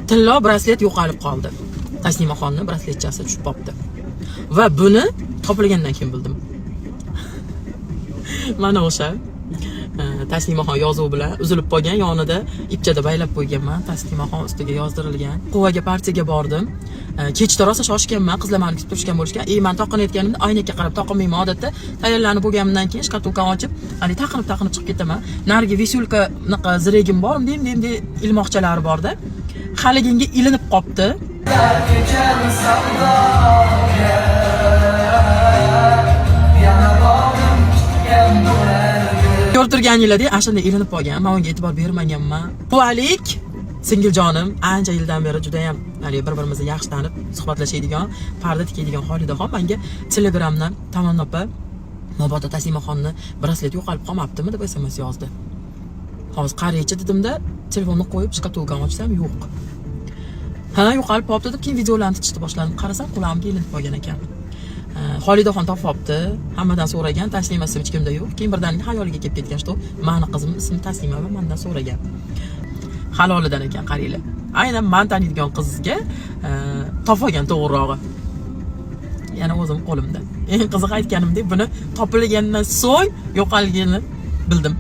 Tillo braslet yo'qolib qoldi. Taslimaxonning brasletchasi tushib qolibdi. Va buni topilgandan keyin bildim. Mana o'sha Taslimaxon yozuvi bilan uzilib qolgan, yonida ipchada baylab qo'yganman. Taslimaxon ustiga yozdirilgan. Quvaga partiyaga bordim. Kechda rosa shoshganman, qizlar meni kutib turishgan bo'lishgan. Men toqinayotganimda oynakka qarab toqinmayman. Odatda tayyorlanib bo'lganimdan keyin shkatulkani ochib, hali taqinib chiqib ketaman. Narigi visulka naqa ziragim bor, dem ilmoqchalari borda. Haliginga ilinib qopti. Ko'rtirganinglarda ashunday ilinib qolgan. Men unga e'tibor bermaganman. Quvalik singiljonim ancha yildan beri juda ham bir-birimizni yaxshi tanib, suhbatlashadigan, parda tikadigan Xolidaxon menga Telegramdan Tamom opa, mabodo Taslimaxonni braslet yo'qolib qolmabdimi deb SMS yozdi. Hozir qaraychi dedimda, telefonni qo'yib shkatulkani ochsam yo'q. Ha, yo'qolib qolibdi deb keyin videolarni tichishni boshladim. Qarasam qulamga ilinib qolgan ekan. Xolidaxon topibdi, hammadan so'ragan, Taslima ismi hech kimda yo'q. Keyin birdaniga xayoliga kelib ketgan, что meni qizim ismi Taslima va mendan so'ragan. Halolidan ekan, qaranglar. Aynan men taniydigan qizga topolgan to'g'rirog'i. Yana o'zim qo'limda. Eng qiziq aytganimdek, buni topilgandan so'ng yo'qolganini bildim.